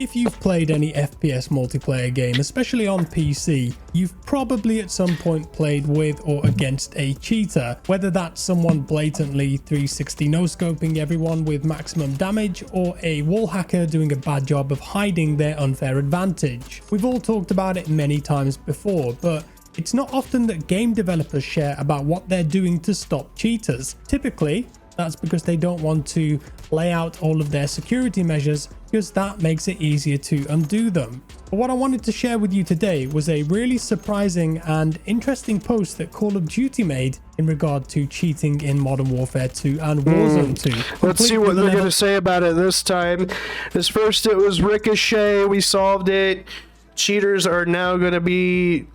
If you've played any FPS multiplayer game, especially on PC, you've probably at some point played with or against a cheater, whether that's someone blatantly 360 no-scoping everyone with maximum damage, or a wall hacker doing a bad job of hiding their unfair advantage. We've all talked about it many times before, but it's not often that game developers share about what they're doing to stop cheaters. Typically, that's because they don't want to lay out all of their security measures, because that makes it easier to undo them. But what I wanted to share with you today was a really surprising and interesting post that Call of Duty made in regard to cheating in Modern Warfare 2 and Warzone 2. Let's see what they're going to say about it this time. This first, it was Ricochet. We solved it. Cheaters are now going to be,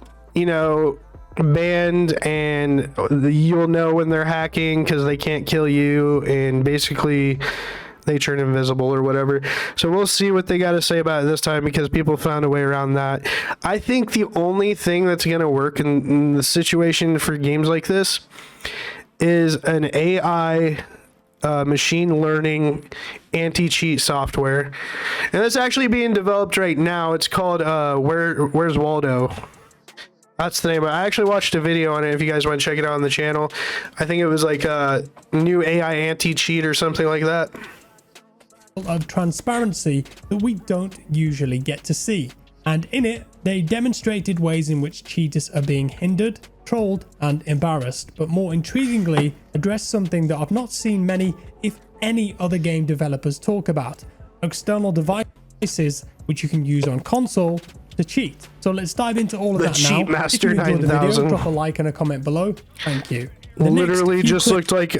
banned, and you'll know when they're hacking because they can't kill you, and basically they turn invisible or whatever. So we'll see what they got to say about it this time, because people found a way around that. I think the only thing that's going to work in the situation for games like this is an AI machine learning anti-cheat software, and it's actually being developed right now. It's called Where's Waldo. That's the name. I actually watched a video on it. If you guys want to check it out on the channel, I think it was like a new AI anti-cheat or something like that. Of transparency that we don't usually get to see, and in it they demonstrated ways in which cheaters are being hindered, trolled and embarrassed, but more intriguingly addressed something that I've not seen many, if any, other game developers talk about: external devices which you can use on console to cheat. So let's dive into all of that now. If you enjoyed the video, drop a like and a comment below. Thank you. Literally just looked like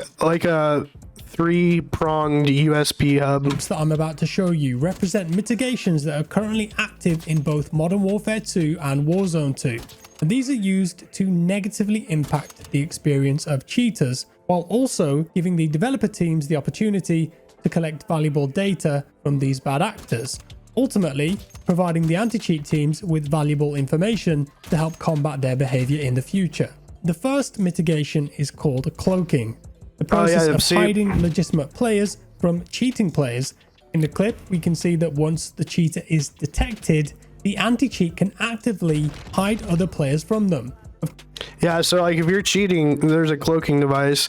a three-pronged USB hub. That I'm about to show you represent mitigations that are currently active in both Modern Warfare 2 and Warzone 2. And these are used to negatively impact the experience of cheaters, while also giving the developer teams the opportunity to collect valuable data from these bad actors, ultimately providing the anti-cheat teams with valuable information to help combat their behavior in the future. The first mitigation is called cloaking, the process of hiding legitimate players from cheating players. In the clip, we can see that once the cheater is detected, the anti-cheat can actively hide other players from them. Yeah, so like if you're cheating, there's a cloaking device.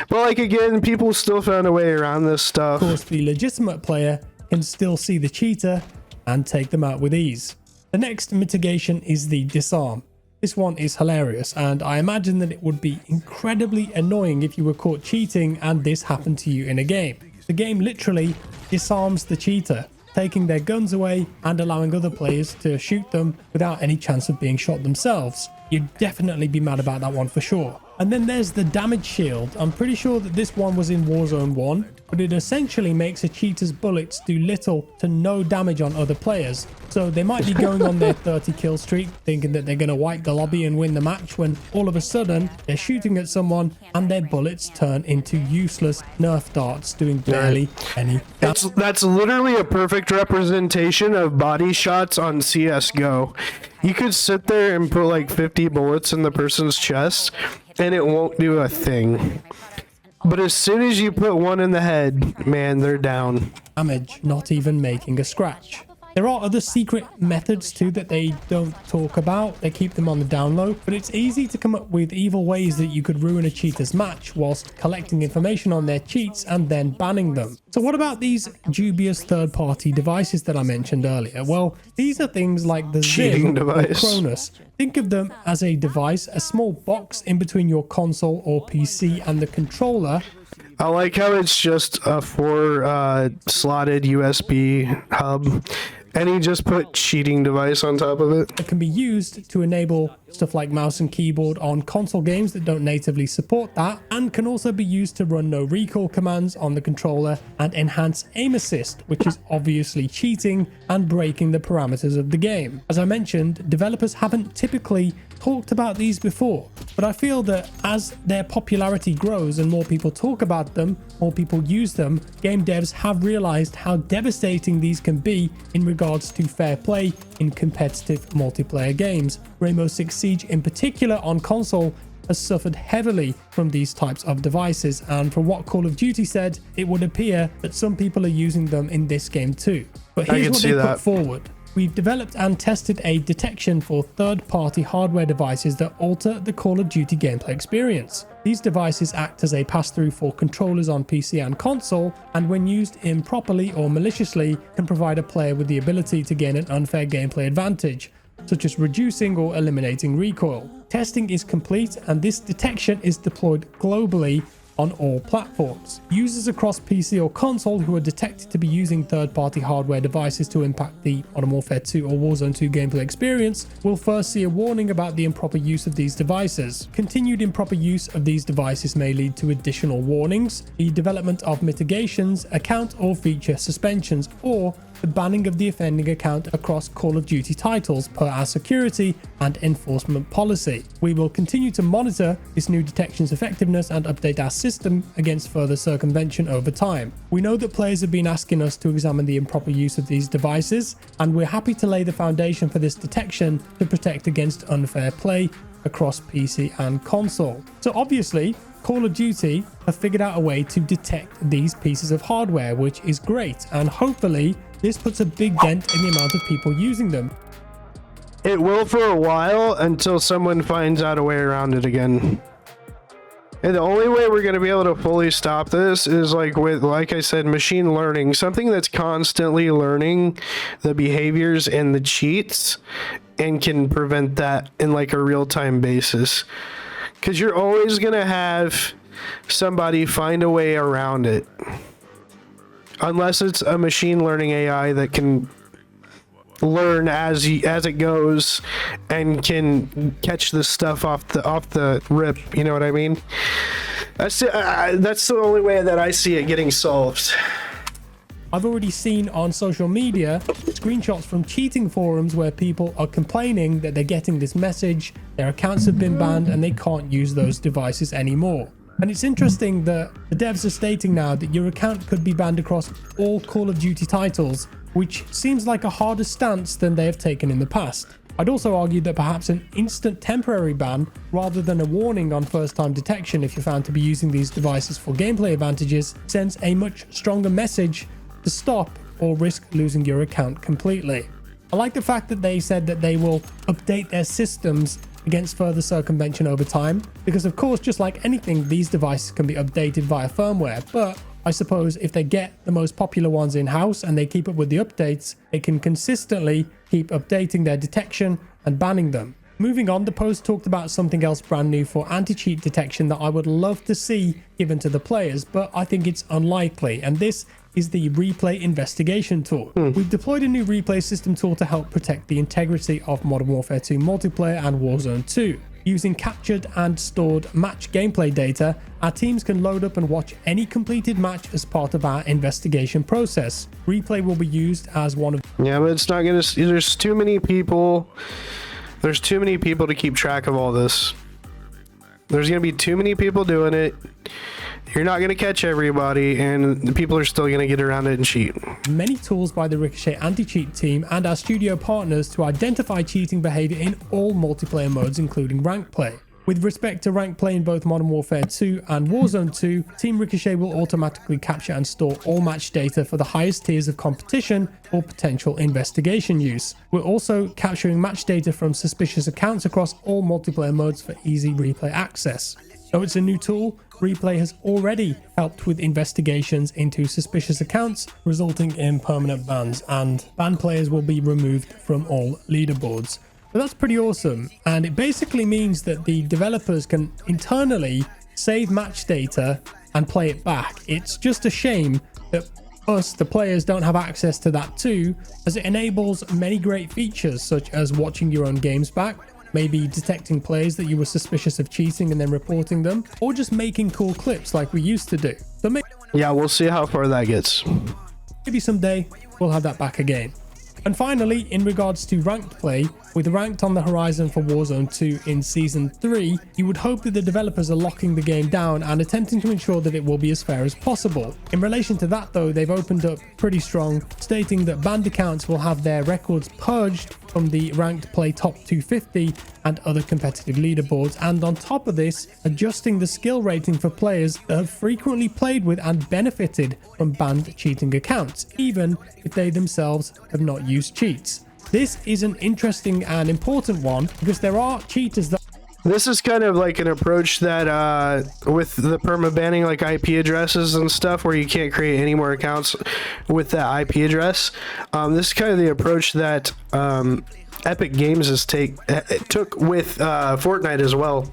But like again, people still found a way around this stuff. Of course, the legitimate player can still see the cheater and take them out with ease. The next mitigation is the disarm. This one is hilarious, and I imagine that it would be incredibly annoying if you were caught cheating and this happened to you in a game. The game literally disarms the cheater, taking their guns away and allowing other players to shoot them without any chance of being shot themselves. You'd definitely be mad about that one for sure. And then there's the damage shield. I'm pretty sure that this one was in Warzone 1, but it essentially makes a cheater's bullets do little to no damage on other players. So they might be going on their 30 kill streak, thinking that they're going to wipe the lobby and win the match, when all of a sudden they're shooting at someone and their bullets turn into useless Nerf darts doing barely any damage. That's literally a perfect representation of body shots on CSGO. You could sit there and put like 50 bullets in the person's chest and it won't do a thing. But as soon as you put one in the head, man, they're down. Damage, not even making a scratch. There are other secret methods too that they don't talk about. They keep them on the down low, but it's easy to come up with evil ways that you could ruin a cheater's match whilst collecting information on their cheats and then banning them. So what about these dubious third-party devices that I mentioned earlier? Well, these are things like the Zim or Cronus. Think of them as a device, a small box in between your console or PC and the controller. I like how it's just a slotted USB hub, and he just put cheating device on top of it. It can be used to enable stuff like mouse and keyboard on console games that don't natively support that, and can also be used to run no recall commands on the controller and enhance aim assist, which is obviously cheating and breaking the parameters of the game. As I mentioned, developers haven't typically talked about these before, but I feel that as their popularity grows and more people talk about them, more people use them, game devs have realized how devastating these can be in regards to fair play in competitive multiplayer games. Rainbow Six Siege in particular on console has suffered heavily from these types of devices, and from what Call of Duty said, it would appear that some people are using them in this game too. But I here's can what see they that. put forward. We've developed and tested a detection for third-party hardware devices that alter the Call of Duty gameplay experience. These devices act as a pass-through for controllers on PC and console, and when used improperly or maliciously, can provide a player with the ability to gain an unfair gameplay advantage, such as reducing or eliminating recoil. Testing is complete, and this detection is deployed globally on all platforms. Users across PC or console who are detected to be using third-party hardware devices to impact the Modern Warfare 2 or Warzone 2 gameplay experience will first see a warning about the improper use of these devices. Continued improper use of these devices may lead to additional warnings, the development of mitigations, account or feature suspensions, or the banning of the offending account across Call of Duty titles per our security and enforcement policy. We will continue to monitor this new detection's effectiveness and update our system against further circumvention over time. We know that players have been asking us to examine the improper use of these devices, and we're happy to lay the foundation for this detection to protect against unfair play across PC and console. So obviously, Call of Duty have figured out a way to detect these pieces of hardware, which is great, and hopefully this puts a big dent in the amount of people using them. It will for a while until someone finds out a way around it again. And the only way we're going to be able to fully stop this is like I said, machine learning, something that's constantly learning the behaviors and the cheats and can prevent that in like a real-time basis. Because you're always going to have somebody find a way around it. Unless it's a machine learning AI that can learn as it goes and can catch the stuff off the rip, you know what I mean? That's the only way that I see it getting solved. I've already seen on social media screenshots from cheating forums where people are complaining that they're getting this message, their accounts have been banned and they can't use those devices anymore. And it's interesting that the devs are stating now that your account could be banned across all Call of Duty titles, which seems like a harder stance than they have taken in the past. I'd also argue that perhaps an instant temporary ban, rather than a warning on first-time detection if you're found to be using these devices for gameplay advantages, sends a much stronger message to stop or risk losing your account completely. I like the fact that they said that they will update their systems against further circumvention over time, because of course, just like anything, these devices can be updated via firmware, but I suppose if they get the most popular ones in-house and they keep up with the updates, they can consistently keep updating their detection and banning them. Moving on, the post talked about something else brand new for anti-cheat detection that I would love to see given to the players, but I think it's unlikely, and this is the replay investigation tool. We've deployed a new replay system tool to help protect the integrity of Modern Warfare 2 multiplayer and Warzone 2. Using captured and stored match gameplay data, our teams can load up and watch any completed match as part of our investigation process. Replay will be used as one of... Yeah, but it's not gonna... There's too many people. There's too many people to keep track of all this. There's gonna be too many people doing it. You're not going to catch everybody, and the people are still going to get around it and cheat. Many tools by the Ricochet anti-cheat team and our studio partners to identify cheating behavior in all multiplayer modes, including rank play. With respect to rank play in both Modern Warfare 2 and Warzone 2, Team Ricochet will automatically capture and store all match data for the highest tiers of competition for potential investigation use. We're also capturing match data from suspicious accounts across all multiplayer modes for easy replay access. Though it's a new tool, Replay has already helped with investigations into suspicious accounts, resulting in permanent bans, and banned players will be removed from all leaderboards. So that's pretty awesome, and it basically means that the developers can internally save match data and play it back. It's just a shame that us, the players, don't have access to that too, as it enables many great features such as watching your own games back, maybe detecting players that you were suspicious of cheating and then reporting them, or just making cool clips like we used to do. So yeah, we'll see how far that gets. Maybe someday we'll have that back again. And finally, in regards to ranked play, with ranked on the horizon for Warzone 2 in Season 3, you would hope that the developers are locking the game down and attempting to ensure that it will be as fair as possible. In relation to that though, they've opened up pretty strong, stating that banned accounts will have their records purged from the ranked play top 250 and other competitive leaderboards, and on top of this, adjusting the skill rating for players that have frequently played with and benefited from banned cheating accounts, even if they themselves have not used cheats. This is an interesting and important one because there are cheaters that... This is kind of like an approach that with the perma banning like IP addresses and stuff, where you can't create any more accounts with that IP address. This is kind of the approach that Epic Games took with Fortnite as well.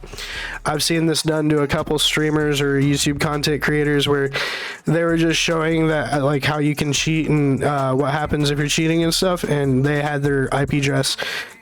I've seen this done to a couple streamers or YouTube content creators where they were just showing that like how you can cheat and what happens if you're cheating and stuff, and they had their IP address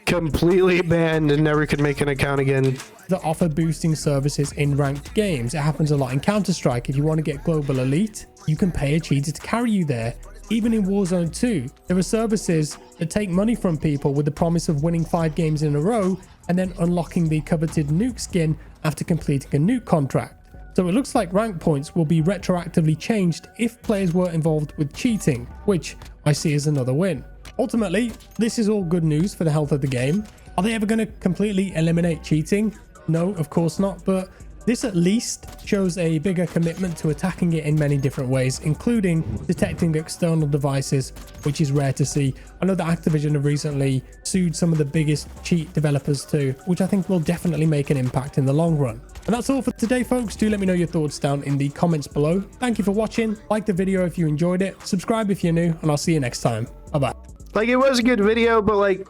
completely banned and never could make an account again. That offer boosting services in ranked games. It happens a lot in Counter-Strike. If you want to get global elite, you can pay a cheater to carry you there. Even in Warzone 2, there are services that take money from people with the promise of winning 5 games in a row and then unlocking the coveted nuke skin after completing a nuke contract. So it looks like rank points will be retroactively changed if players were involved with cheating, which I see as another win. Ultimately, this is all good news for the health of the game. Are they ever going to completely eliminate cheating? No, of course not, but this at least shows a bigger commitment to attacking it in many different ways, including detecting external devices, which is rare to see. I know that Activision have recently sued some of the biggest cheat developers too, which I think will definitely make an impact in the long run. And that's all for today, folks. Do let me know your thoughts down in the comments below. Thank you for watching. Like the video if you enjoyed it. Subscribe if you're new, and I'll see you next time. Bye-bye. Like, it was a good video, but like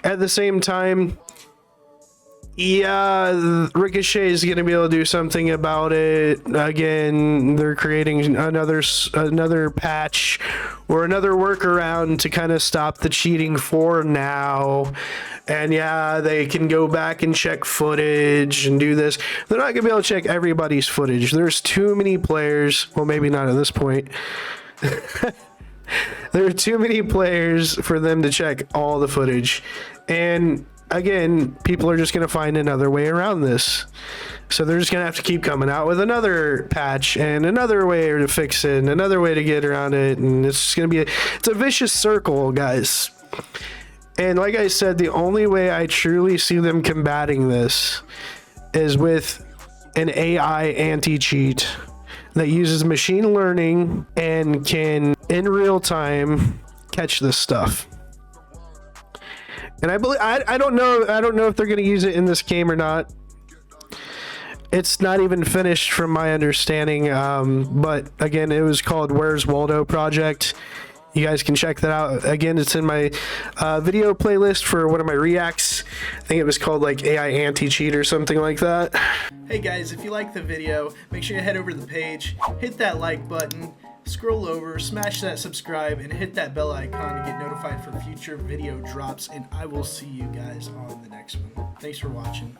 at the same time, yeah, Ricochet is gonna be able to do something about it. Again, they're creating another patch or another workaround to kind of stop the cheating for now. And yeah, they can go back and check footage and do this. They're not gonna be able to check everybody's footage. There's too many players. Well, maybe not at this point. There are too many players for them to check all the footage. And again, people are just going to find another way around this. So they're just going to have to keep coming out with another patch and another way to fix it and another way to get around it. And it's just going to be it's a vicious circle, guys. And like I said, the only way I truly see them combating this is with an AI anti-cheat that uses machine learning and can in real time catch this stuff. And I don't know if they're going to use it in this game or not. It's not even finished from my understanding, but again, it was called Where's Waldo Project. You guys can check that out. Again, it's in my video playlist for one of my reacts. I think it was called like AI anti-cheat or something like that. Hey guys, if you like the video, make sure you head over to the page, hit that like button, scroll over, smash that subscribe, and hit that bell icon to get notified for future video drops, and I will see you guys on the next one. Thanks for watching.